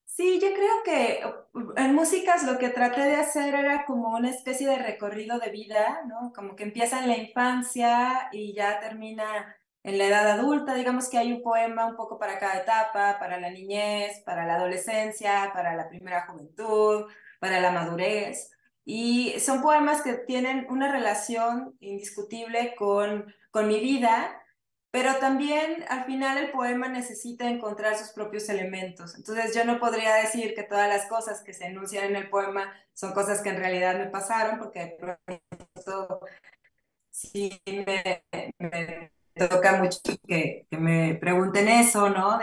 Sí, yo creo que en músicas lo que traté de hacer era como una especie de recorrido de vida, ¿no? Como que empieza en la infancia y ya termina en la edad adulta. Digamos que hay un poema un poco para cada etapa, para la niñez, para la adolescencia, para la primera juventud, para la madurez. Y son poemas que tienen una relación indiscutible con mi vida, pero también al final el poema necesita encontrar sus propios elementos. Entonces yo no podría decir que todas las cosas que se enuncian en el poema son cosas que en realidad me pasaron, porque de pronto sí me toca mucho que me pregunten eso, ¿no?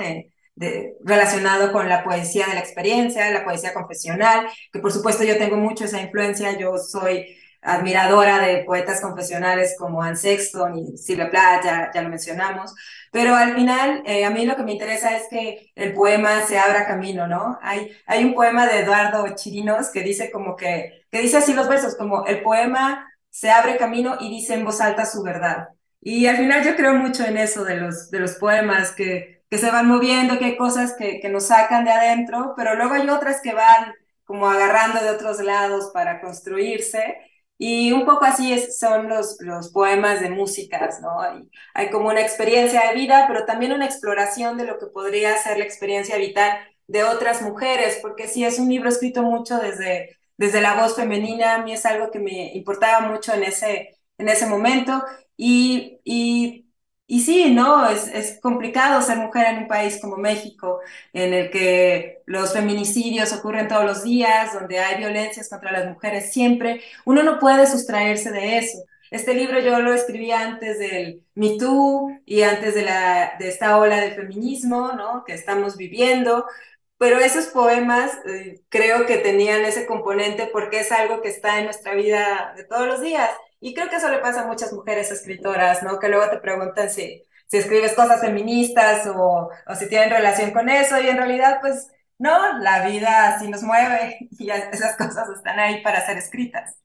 Relacionado con la poesía de la experiencia, la poesía confesional, que por supuesto yo tengo mucho esa influencia, yo soy admiradora de poetas confesionales como Anne Sexton y Sylvia Plath, ya lo mencionamos, pero al final a mí lo que me interesa es que el poema se abra camino, ¿no? Hay un poema de Eduardo Chirinos que dice que dice así los versos, como el poema se abre camino y dice en voz alta su verdad. Y al final yo creo mucho en eso de los poemas que se van moviendo, que hay cosas que nos sacan de adentro, pero luego hay otras que van como agarrando de otros lados para construirse. Y un poco así son los poemas de músicas, ¿no? Hay como una experiencia de vida, pero también una exploración de lo que podría ser la experiencia vital de otras mujeres, porque sí es un libro escrito mucho desde la voz femenina. A mí es algo que me importaba mucho en ese momento. Y Y sí, ¿no? Es complicado ser mujer en un país como México, en el que los feminicidios ocurren todos los días, donde hay violencias contra las mujeres siempre. Uno no puede sustraerse de eso. Este libro yo lo escribí antes del Me Too y antes de esta ola de feminismo, ¿no? Que estamos viviendo. Pero esos poemas creo que tenían ese componente porque es algo que está en nuestra vida de todos los días. Y creo que eso le pasa a muchas mujeres escritoras, ¿no? Que luego te preguntan si escribes cosas feministas o si tienen relación con eso. Y en realidad, pues, no, la vida así nos mueve y esas cosas están ahí para ser escritas.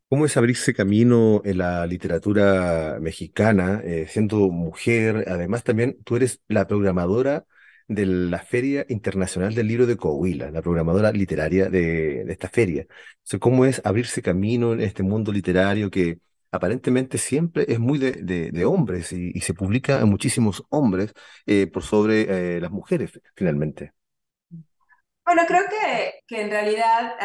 ¿Cómo es abrirse camino en la literatura mexicana, siendo mujer? Además, también tú eres la programadora de la Feria Internacional del Libro de Coahuila, la programadora literaria de esta feria. Entonces, ¿cómo es abrirse camino en este mundo literario que aparentemente siempre es muy de hombres y se publica a muchísimos hombres por sobre las mujeres, finalmente? Bueno, creo que en realidad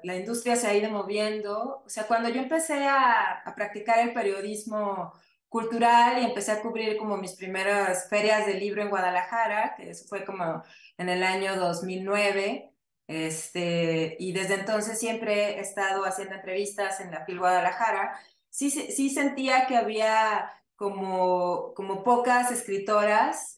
la industria se ha ido moviendo. O sea, cuando yo empecé a practicar el periodismo cultural y empecé a cubrir como mis primeras ferias de libro en Guadalajara, que eso fue como en el año 2009, y desde entonces siempre he estado haciendo entrevistas en la FIL Guadalajara, sí sentía que había como pocas escritoras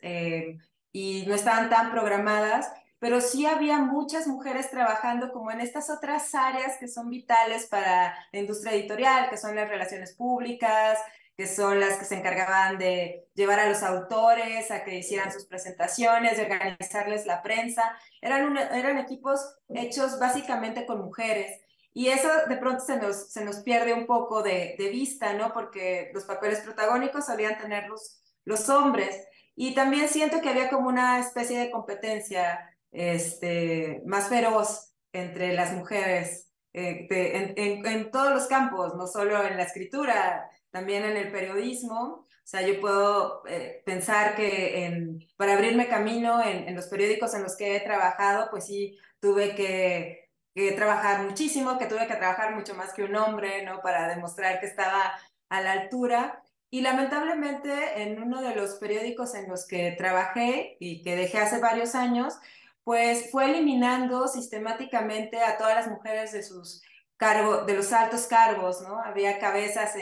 y no estaban tan programadas, pero sí había muchas mujeres trabajando como en estas otras áreas que son vitales para la industria editorial, que son las relaciones públicas, que son las que se encargaban de llevar a los autores a que hicieran sus presentaciones, de organizarles la prensa. Eran equipos hechos básicamente con mujeres. Y eso de pronto se nos pierde un poco de vista, ¿no? Porque los papeles protagónicos solían tener los hombres. Y también siento que había como una especie de competencia más feroz entre las mujeres en todos los campos, no solo en la escritura, también en el periodismo. O sea, yo puedo pensar que para abrirme camino en los periódicos en los que he trabajado, pues sí, tuve que trabajar muchísimo, que tuve que trabajar mucho más que un hombre, ¿no? Para demostrar que estaba a la altura. Y lamentablemente en uno de los periódicos en los que trabajé y que dejé hace varios años, pues fue eliminando sistemáticamente a todas las mujeres de sus cargos, de los altos cargos, ¿no? Había cabezas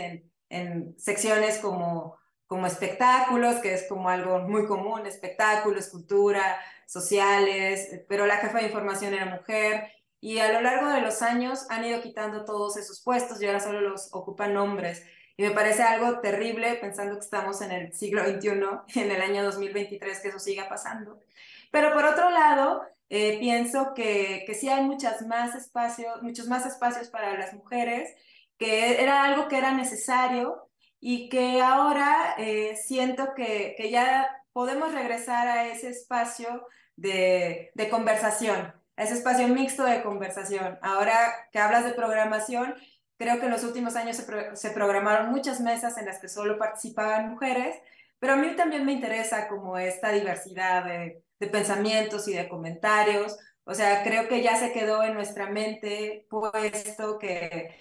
en secciones como espectáculos, que es como algo muy común, espectáculos, cultura, sociales, pero la jefa de información era mujer. Y a lo largo de los años han ido quitando todos esos puestos y ahora solo los ocupan hombres. Y me parece algo terrible pensando que estamos en el siglo XXI, en el año 2023, que eso siga pasando. Pero por otro lado, pienso que sí hay muchos más espacios para las mujeres, que era algo que era necesario y que ahora siento que ya podemos regresar a ese espacio de conversación, a ese espacio mixto de conversación. Ahora que hablas de programación, creo que en los últimos años se programaron muchas mesas en las que solo participaban mujeres, pero a mí también me interesa como esta diversidad de pensamientos y de comentarios. O sea, creo que ya se quedó en nuestra mente puesto que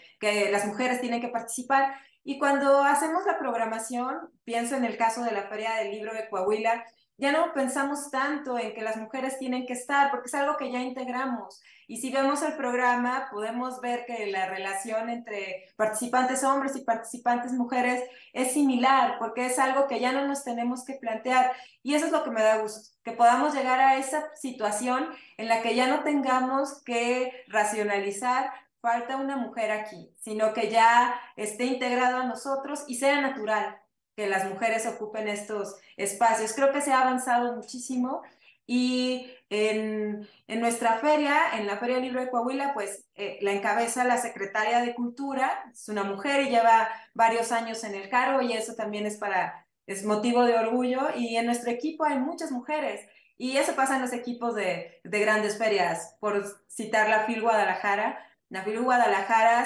las mujeres tienen que participar. Y cuando hacemos la programación, pienso en el caso de la Feria del Libro de Coahuila, ya no pensamos tanto en que las mujeres tienen que estar, porque es algo que ya integramos. Y si vemos el programa, podemos ver que la relación entre participantes hombres y participantes mujeres es similar, porque es algo que ya no nos tenemos que plantear. Y eso es lo que me da gusto, que podamos llegar a esa situación en la que ya no tengamos que racionalizar, falta una mujer aquí, sino que ya esté integrado a nosotros y sea natural que las mujeres ocupen estos espacios. Creo que se ha avanzado muchísimo y en nuestra feria, en la Feria del Libro de Coahuila, pues la encabeza la secretaria de Cultura, es una mujer y lleva varios años en el cargo y eso también es motivo de orgullo y en nuestro equipo hay muchas mujeres y eso pasa en los equipos de grandes ferias. Por citar la FIL Guadalajara,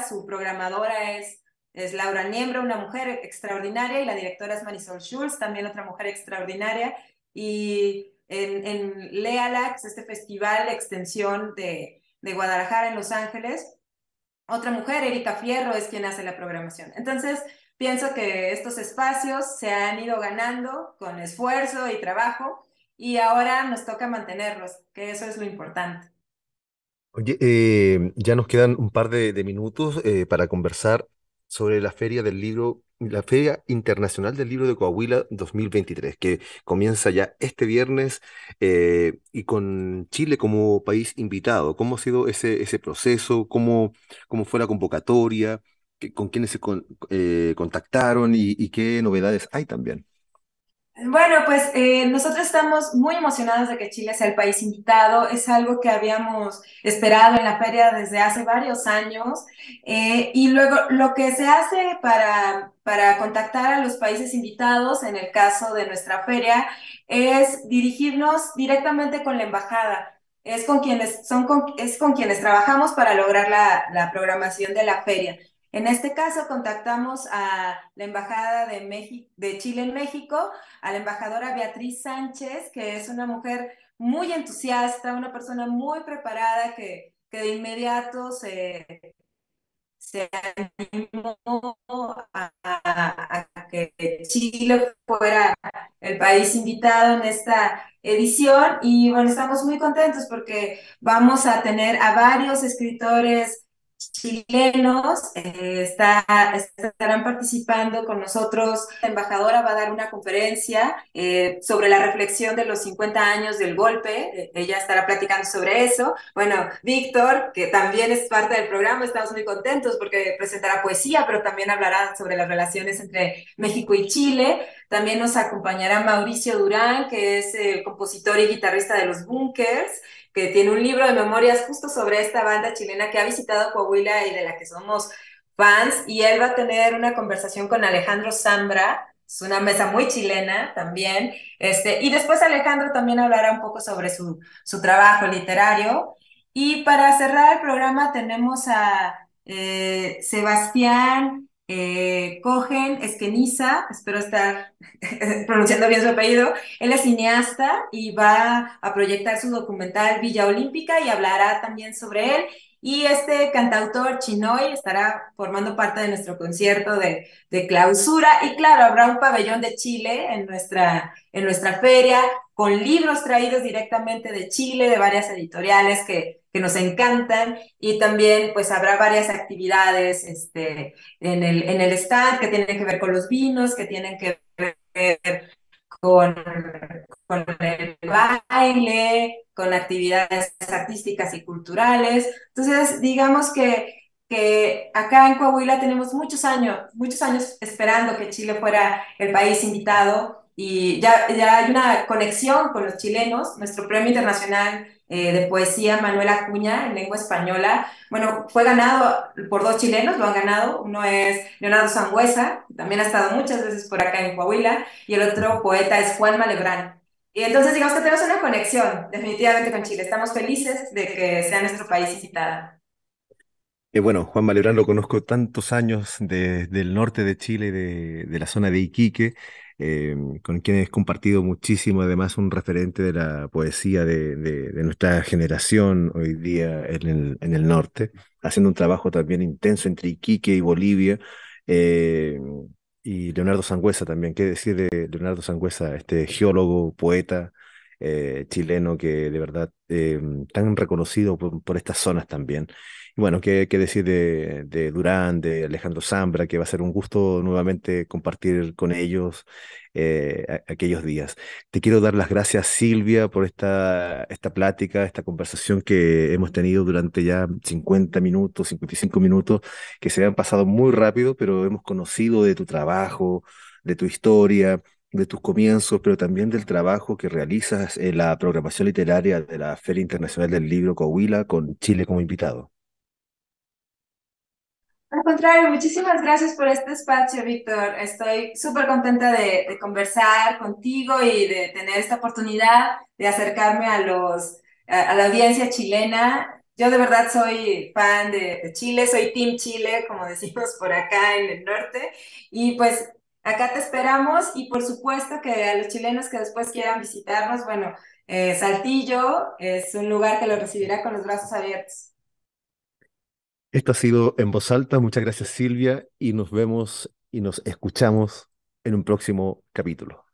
su programadora es Laura Niembro, una mujer extraordinaria, y la directora es Marisol Schulz, también otra mujer extraordinaria. Y en Léala, que es este festival de extensión de Guadalajara en Los Ángeles, otra mujer, Erika Fierro, es quien hace la programación. Entonces, Pienso que estos espacios se han ido ganando con esfuerzo y trabajo y ahora nos toca mantenerlos, que eso es lo importante. Oye, ya nos quedan un par de minutos para conversar sobre la Feria del Libro, la Feria Internacional del Libro de Coahuila 2023, que comienza ya este viernes y con Chile como país invitado. ¿Cómo ha sido ese proceso? ¿Cómo fue la convocatoria? ¿Con quiénes contactaron y qué novedades hay también? Bueno, pues nosotros estamos muy emocionados de que Chile sea el país invitado. Es algo que habíamos esperado en la feria desde hace varios años. Y luego lo que se hace para contactar a los países invitados, en el caso de nuestra feria, es dirigirnos directamente con la embajada. Es con quienes trabajamos para lograr la programación de la feria. En este caso, contactamos a la Embajada de de Chile en México, a la embajadora Beatriz Sánchez, que es una mujer muy entusiasta, una persona muy preparada que de inmediato se animó a que Chile fuera el país invitado en esta edición y bueno, estamos muy contentos porque vamos a tener a varios escritores chilenos, estarán participando con nosotros. La embajadora va a dar una conferencia sobre la reflexión de los 50 años del golpe. Ella estará platicando sobre eso. Bueno, Víctor, que también es parte del programa, estamos muy contentos porque presentará poesía, pero también hablará sobre las relaciones entre México y Chile. También nos acompañará Mauricio Durán, que es compositor y guitarrista de los Bunkers, que tiene un libro de memorias justo sobre esta banda chilena que ha visitado Coahuila y de la que somos fans, y él va a tener una conversación con Alejandro Zambra, es una mesa muy chilena también, y después Alejandro también hablará un poco sobre su trabajo literario, y para cerrar el programa tenemos a Sebastián Cohen Esqueniza, espero estar pronunciando bien su apellido. Él es cineasta y va a proyectar su documental Villa Olímpica y hablará también sobre él. Y este cantautor Chinoy estará formando parte de nuestro concierto de clausura. Y claro, habrá un pabellón de Chile en nuestra feria, con libros traídos directamente de Chile, de varias editoriales que nos encantan. Y también pues habrá varias actividades en el stand que tienen que ver con los vinos, que tienen que ver con, con el baile, con actividades artísticas y culturales. Entonces, digamos que acá en Coahuila tenemos muchos años esperando que Chile fuera el país invitado y ya hay una conexión con los chilenos. Nuestro premio internacional de poesía Manuel Acuña en lengua española, bueno, fue ganado por dos chilenos, lo han ganado. Uno es Leonardo Sangüesa, que también ha estado muchas veces por acá en Coahuila, y el otro poeta es Juan Malebrán. Y entonces digamos que tenemos una conexión definitivamente con Chile. Estamos felices de que sea nuestro país visitada. Bueno, Juan Malebrán lo conozco tantos años del norte de Chile, de la zona de Iquique, con quien he compartido muchísimo, además un referente de la poesía de nuestra generación hoy día en el norte, haciendo un trabajo también intenso entre Iquique y Bolivia. eh, y Leonardo Sangüesa también, ¿qué decir de Leonardo Sangüesa, este geólogo, poeta chileno que de verdad tan reconocido por estas zonas también? Bueno, qué decir de Durán, de Alejandro Zambra, que va a ser un gusto nuevamente compartir con ellos aquellos días. Te quiero dar las gracias, Silvia, por esta plática, esta conversación que hemos tenido durante ya 50 minutos, 55 minutos, que se han pasado muy rápido, pero hemos conocido de tu trabajo, de tu historia, de tus comienzos, pero también del trabajo que realizas en la programación literaria de la Feria Internacional del Libro Coahuila, con Chile como invitado. Al contrario, muchísimas gracias por este espacio, Víctor. Estoy súper contenta de conversar contigo y de tener esta oportunidad de acercarme a la audiencia chilena. Yo de verdad soy fan de Chile, soy Team Chile, como decimos por acá en el norte. Y pues acá te esperamos y por supuesto que a los chilenos que después quieran visitarnos, bueno, Saltillo es un lugar que los recibirá con los brazos abiertos. Esto ha sido En Voz Alta. Muchas gracias, Silvia, y nos vemos y nos escuchamos en un próximo capítulo.